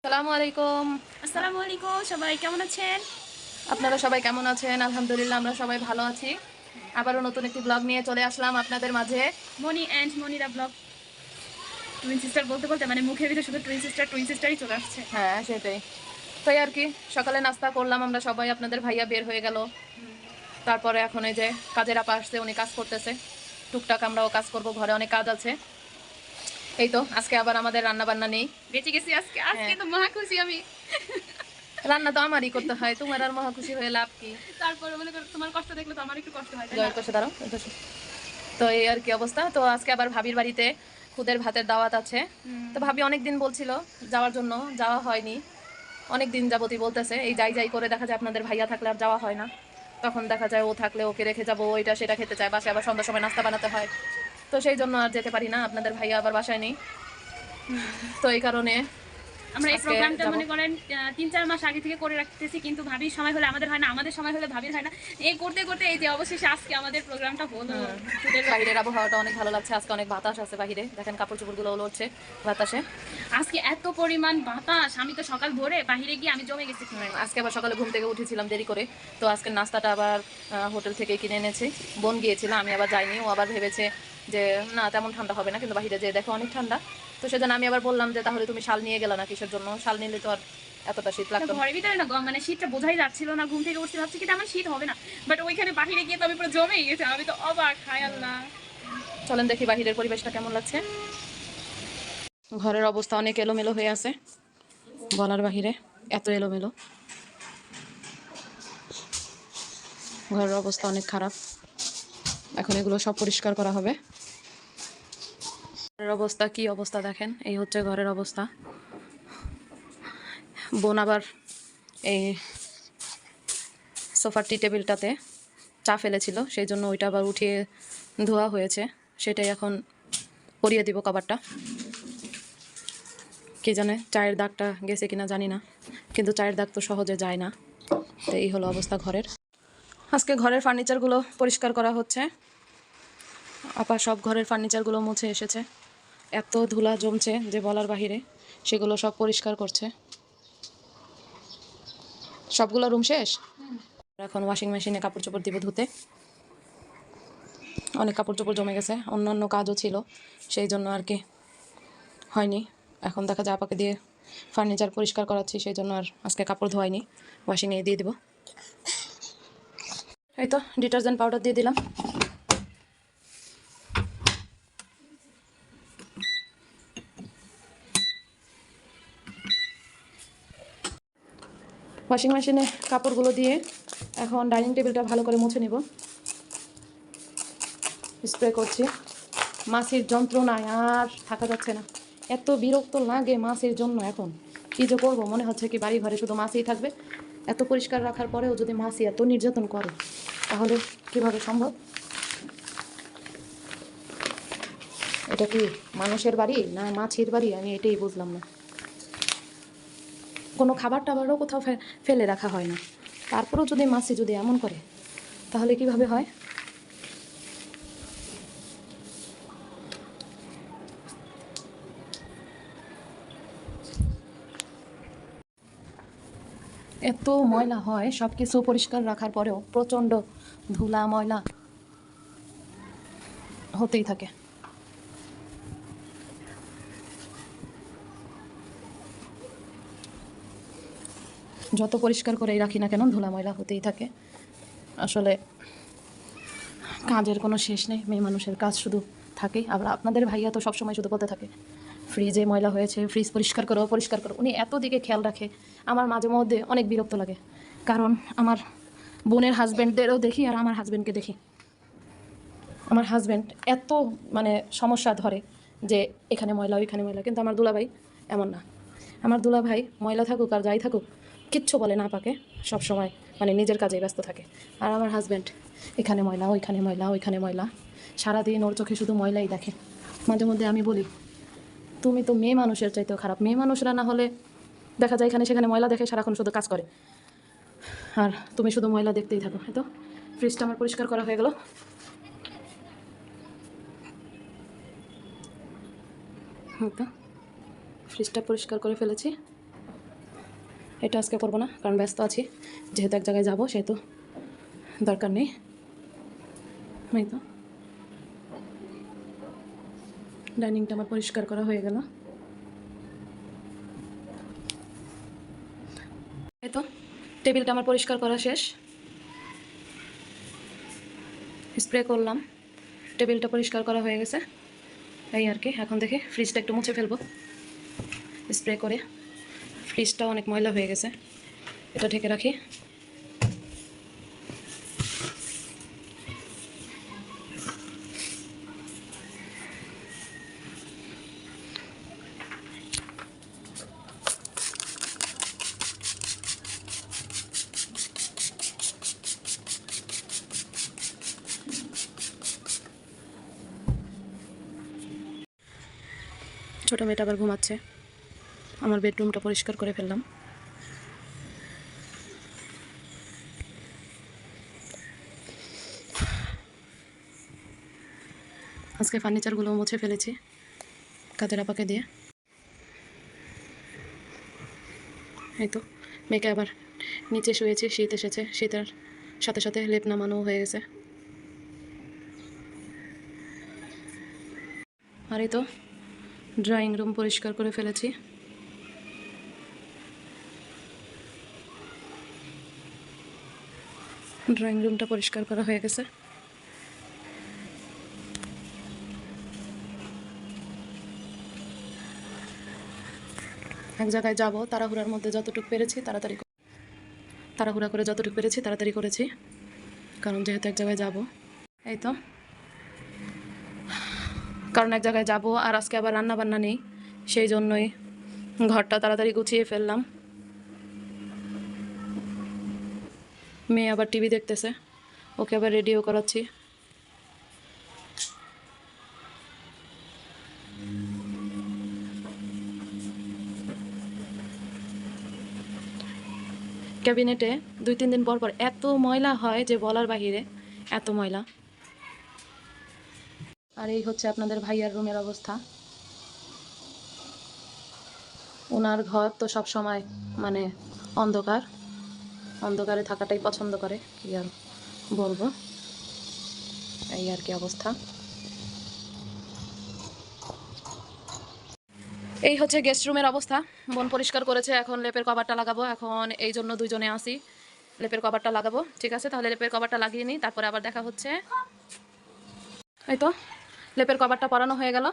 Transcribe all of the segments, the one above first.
আসসালামু আলাইকুম। আসসালামু আলাইকুম। সবাই কেমন আছেন? আপনারা সবাই কেমন আছেন? আলহামদুলিল্লাহ আমরা সবাই ভালো আছি। আবারও নতুন একটি ব্লগ নিয়ে চলে আসলাম আপনাদের মাঝে। Moni and Monira blog. Twin sister বলতে বলতে মানে মুখের ভিতরে শুধু টুইন সিস্টারই চলে আসছে। হ্যাঁ, সেটাই। তাই আর কি সকালে নাস্তা করলাম আমরা সবাই। আপনাদের ভাইয়া বের হয়ে গেল। তারপরে এখন এই যে কাজের আপা আসছে, উনি কাজ করতেছে। টুকটাক আমরাও কাজ করব, ঘরে অনেক কাজ আছে। এই তো আজকে আবার আমাদের রান্না বান্না নেই। বেঁচে গেছি আজকে। আজকে হ্যাঁ, তো মহা খুশি আমি। রান্না তো আমারই করতে হয়, তোমার আর মহা খুশি হয়ে লাভ কি? তারপরে মনে করো তোমার কষ্ট দেখলে তো আমার একটু কষ্ট হয়, তাই না? জয়ের পাশে দাঁড়াও, এই পাশে। তো এই আর কি অবস্থা। তো আজকে আবার ভাবির বাড়িতে খুদের ভাতের দাওয়াত আছে। তো ভাবি অনেকদিন বলছিল যাওয়ার জন্য, যাওয়া হয়নি। অনেক দিন যাবতই বলতেছে, এই যাই যাই করে দেখা যায় আপনাদের ভাইয়া থাকলে আর যাওয়া হয় না। তখন দেখা যায় ও থাকলে ওকে রেখে যাবো, ওইটা সেটা খেতে চায়, বাসায় আবার সন্ধ্যার সময় নাস্তা বানাতে হয়। তো সেই জন্য আর যেতে পারি না, আপনাদের ভাইয়া আবার বাসায় নেই। তো এই কারণে আমরা এই আজকে প্রোগ্রামটা যাব। মনে করেন ৩-৪ মাস আগে থেকে করে রাখতেছি, কিন্তু ভাবির সময় হলে আমাদের হয় না, আমাদের সময় হলে ভাবির হয় না। এই করতে করতে এই যে অবশেষে আজকে আমাদের প্রোগ্রামটা হলো। বাইরের আবহাওয়াটা অনেক ভালো লাগছে, আজকে অনেক বাতাস আছে বাহিরে, দেখেন কাপড় চোপড়গুলো লড়ছে বাতাসে। আজকে এত পরিমাণ বাতাস, আমি তো সকাল ভোরে বাহিরে গিয়ে আমি জমে গেছি। আজকে আবার সকালে ঘুম থেকে উঠেছিলাম দেরি করে। তো আজকে নাস্তাটা আবার হোটেল থেকে কিনে এনেছি। বোন গিয়েছিল, আমি আবার যাইনি। ও আবার ভেবেছে যে না তেমন ঠান্ডা হবে না, কিন্তু বাইরে যেয়ে দেখো অনেক ঠান্ডা। তো সেজন্য আমি আবার বললাম যে তাহলে তুমি শাল নিয়ে গেলে না কিসের জন্য? শাল নিলে তো আর এতটা শীত লাগতো না। ঘরের ভিতরে না মানে শীতটা বোঝাই যাচ্ছিল না। ঘুম থেকে উঠতে ভাবছি কি তেমন শীত হবে না, বাট ওইখানে বাহিরে গিয়ে তো আমি পুরো জমেই গেছি। আমি তো অবাক, হায় আল্লাহ। চলেন দেখি বাহিরের পরিবেশটা কেমন লাগছে। ঘরের অবস্থা অনেক এলোমেলো হয়ে আছে, বলার বাহিরে এত এলোমেলো। ঘরের অবস্থা অনেক খারাপ। এখন এগুলো সব পরিষ্কার করা হবে। ঘরের অবস্থা কি অবস্থা দেখেন, এই হচ্ছে ঘরের অবস্থা। বোন আবার এই সোফার টি টেবিলটাতে চা ফেলেছিল, সেই জন্য ওইটা আবার উঠিয়ে ধোয়া হয়েছে। সেটাই এখন পরিয়ে দিব কভারটা। কে জানে চায়ের দাগটা গেছে কিনা জানি না, কিন্তু চায়ের দাগ তো সহজে যায় না। তো এই হলো অবস্থা ঘরের। আজকে ঘরের ফার্নিচারগুলো পরিষ্কার করা হচ্ছে। আপা সব ঘরের ফার্নিচারগুলো মুছে এসেছে। এত ধুলা জমছে যে বলার বাহিরে, সেগুলো সব পরিষ্কার করছে। সবগুলো রুম শেষ। এখন ওয়াশিং মেশিনে কাপড় চোপড় দিব ধুতে। অনেক কাপড় চোপড় জমে গেছে, অন্যান্য কাজও ছিল, সেই জন্য আর কি হয়নি। এখন দেখা যায় আপাকে দিয়ে ফার্নিচার পরিষ্কার করাচ্ছি, সেই জন্য আর আজকে কাপড় ধোয়াইনি, ওয়াশিংয়ে দিয়ে দিব। এই তো ডিটারজেন্ট পাউডার দিয়ে দিলাম। ওয়াশিং মেশিনে কাপড়গুলো দিয়ে এখন ডাইনিং টেবিলটা ভালো করে মুছে নিব। স্প্রে করছি। মাছির যন্ত্রণায় আর থাকা যাচ্ছে না, এত বিরক্ত লাগে মাছির জন্য। এখন কী যে করবো, মনে হচ্ছে কি বাড়ি ঘরে শুধু মাছিই থাকবে। এত পরিষ্কার রাখার পরেও যদি মাছি এত নির্যাতন করে, তাহলে কিভাবে সম্ভব? এটা কি মানুষের বাড়ি না মাছির বাড়ি, আমি এটাই বুঝলাম না। কোনো খাবার টাবারও কোথাও ফেলে রাখা হয় না, তারপরেও যদি মাছি যদি এমন করে, তাহলে কিভাবে হয়? এত ময়লা হয়, সব কিছু পরিষ্কার রাখার পরেও প্রচণ্ড ধুলা ময়লা হতেই থাকে। যত পরিষ্কার করেই রাখি না কেন, ধুলা ময়লা হতেই থাকে। আসলে কাজের কোনো শেষ নেই, মেয়ে মানুষের কাজ শুধু থাকেই। আবার আপনাদের ভাইয়া তো সবসময় শুধু বলতে থাকে ফ্রিজে ময়লা হয়েছে, ফ্রিজ পরিষ্কার করো পরিষ্কার করো। উনি এত দিকে খেয়াল রাখে, আমার মাঝে মধ্যে অনেক বিরক্ত লাগে। কারণ আমার বোনের হাজব্যান্ডদেরও দেখি আর আমার হাজব্যান্ডকে দেখি। আমার হাজব্যান্ড এত মানে সমস্যা ধরে যে এখানে ময়লা ওইখানে ময়লা, কিন্তু আমার দুলাভাই এমন না। আমার দুলাভাই ময়লা থাকুক আর যাই থাকুক কিচ্ছু বলে না পাকে, সব সময় মানে নিজের কাজে ব্যস্ত থাকে। আর আমার হাজব্যান্ড এখানে ময়লা ওইখানে ময়লা ওইখানে ময়লা, সারাদিন ওর চোখে শুধু ময়লাই দেখে। মাঝে মধ্যে আমি বলি তুমি তো মেয়ে মানুষের চাইতেও খারাপ। মেয়ে মানুষরা না হলে দেখা যায় এখানে সেখানে ময়লা দেখে সারাক্ষণ শুধু কাজ করে, আর তুমি শুধু ময়লা দেখতেই থাকো। হয়তো ফ্রিজটা আমার পরিষ্কার করা হয়ে গেল। হয়তো ফ্রিজটা পরিষ্কার করে ফেলেছি। এটা আজকে করবো না, কারণ ব্যস্ত আছি, যেহেতু এক জায়গায় যাবো সেহেতু দরকার নেই। এই তো ডাইনিংটা আমার পরিষ্কার করা হয়ে গেল। এই তো টেবিলটা আমার পরিষ্কার করা শেষ, স্প্রে করলাম, টেবিলটা পরিষ্কার করা হয়ে গেছে। এই আর কি, এখন দেখি ফ্রিজটা একটু মুছে ফেলবো স্প্রে করে। ফ্রিজটা অনেক ময়লা হয়ে গেছে, এটা ঢেকে রাখি। ছোটো মেয়েটা আবার ঘুমাচ্ছে, আমার বেডরুমটা পরিষ্কার করে ফেললাম। আজকে ফার্নিচারগুলো মুছে ফেলেছি কাদের আপাকে দিয়ে। এই তো মেয়েকে আবার নিচে শুয়েছি, শীত এসেছে, শীতের সাথে সাথে লেপ নামানো হয়ে গেছে। আর এই তো ড্রয়িং রুম পরিষ্কার করে ফেলেছি। ড্রয়িং রুমটা পরিষ্কার করা হয়ে গেছে। এক জায়গায় যাব, তাড়াহুড়ার মধ্যে যতটুকু পেরেছি তাড়াহুড়া করে যতটুকু পেরেছি তাড়াতাড়ি করেছি, কারণ যেহেতু এক জায়গায় যাব। এই তো কারণ এক জায়গায় যাব আর আজকে আবার রান্না বান্না নেই, সেই জন্যই ঘরটা তাড়াতাড়ি গুছিয়ে ফেললাম। মেয়ে আবার টিভি দেখতেছে, ওকে আবার রেডিও করাচ্ছি। ক্যাবিনেটে 2-3 দিন পর পর এত ময়লা হয় যে বলার বাহিরে, এত ময়লা। আর এই হচ্ছে আপনাদের ভাইয়ার রুমের অবস্থা। ওনার ঘর তো সব সময় মানে অন্ধকার, অন্ধকারে থাকাটাই পছন্দ করে, কি আর বলবো, এই আর কি অবস্থা। এই হচ্ছে গেস্ট রুমের অবস্থা। বোন পরিষ্কার করেছে, এখন লেপের কভারটা লাগাবো। এখন এই জন্য দুজনে আসি, লেপের কভারটা লাগাবো। ঠিক আছে, তাহলে লেপের কভারটা লাগিয়ে নিই, তারপরে আবার দেখা হচ্ছে। এই তো লেপের কভারটা পরানো হয়ে গেল।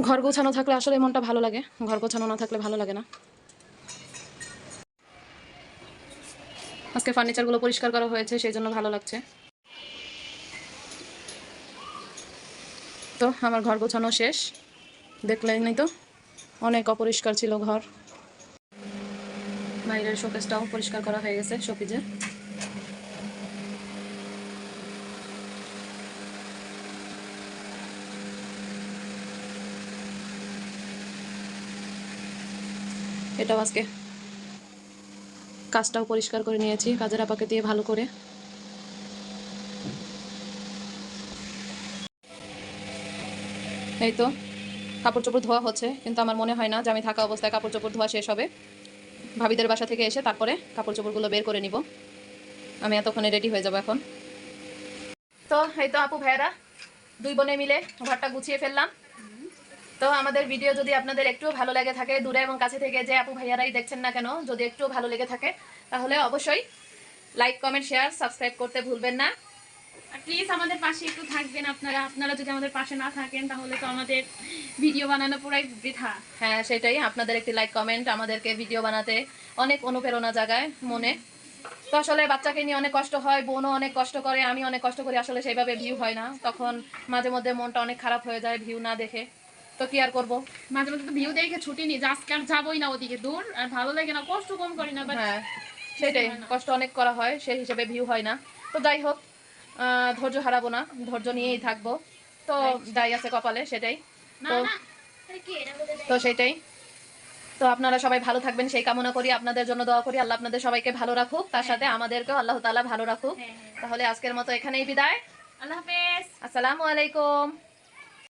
ঘর গোছানো থাকলে আসলে মনটা ভালো লাগে, ঘর গোছানো না থাকলে ভালো লাগে না। আজকে ফার্নিচারগুলো পরিষ্কার করা হয়েছে, সেই জন্য ভালো লাগছে। তো আমার ঘর গোছানো শেষ, দেখলেনই তো অনেক অপরিষ্কার ছিল ঘর। বাইরের শোকেসটাও পরিষ্কার করা হয়ে গেছে, শোপিজের। এটাও আজকে কাজটাও পরিষ্কার করে নিয়েছি কাজের আপাকে দিয়ে ভালো করে। এই তো কাপড় চোপড় ধোয়া হচ্ছে, কিন্তু আমার মনে হয় না যে আমি থাকা অবস্থায় কাপড় চোপড় ধোয়া শেষ হবে। ভাবিদের বাসা থেকে এসে তারপরে কাপড় চোপড়গুলো বের করে নিব, আমি এতক্ষণে রেডি হয়ে যাব এখন। তো এই তো আপু ভাইয়েরা দুই বোনে মিলে ঘরটা গুছিয়ে ফেললাম। তো আমাদের ভিডিও যদি আপনাদের একটু ভালো লেগে থাকে, দূরে এবং কাছে থেকে যে আপু ভাইয়ারাই দেখছেন না কেন, যদি একটু ভালো লেগে থাকে তাহলে অবশ্যই লাইক, কমেন্ট, শেয়ার, সাবস্ক্রাইব করতে ভুলবেন না। আর প্লিজ আমাদের পাশে একটু থাকবেন আপনারা। আপনারা যদি আমাদের পাশে না থাকেন তাহলে তো আমাদের ভিডিও বানানো পুরাই বৃথা। হ্যাঁ সেটাই, আপনাদের একটি লাইক কমেন্ট আমাদেরকে ভিডিও বানাতে অনেক অনুপ্রেরণা জাগায় মনে। তো আসলে বাচ্চাকে নিয়ে অনেক কষ্ট হয়, বোনও অনেক কষ্ট করে, আমি অনেক কষ্ট করি, আসলে সেইভাবে ভিউ হয় না, তখন মাঝে মধ্যে মনটা অনেক খারাপ হয়ে যায় ভিউ না দেখে। তো কি আর করবো, মাঝে মাঝে তো ভিউ দেখে ছুটি নিই, যে আজকে আর যাবোই না ওদিকে, দূর আর ভালো লাগে না, কষ্ট কম করি না, বাট হ্যাঁ সেটাই, কষ্ট অনেক করা হয়, সেই হিসেবে ভিউ হয় না। তো যাই হোক, ধৈর্য হারাবো না, ধৈর্য নিয়েই থাকবো। তো যাই আছে কপালে সেটাই। না তো না তো সেটাই। তো আপনারা সবাই ভালো থাকবেন সেই কামনা করি, আপনাদের জন্য দোয়া করি, আল্লাহ আপনাদের সবাইকে ভালো রাখুক, তার সাথে আমাদেরকেও আল্লাহ তাআলা ভালো রাখুক। তাহলে আজকের মতো এখানেই বিদায়। আল্লাহ হাফেজ। আসসালামু আলাইকুম।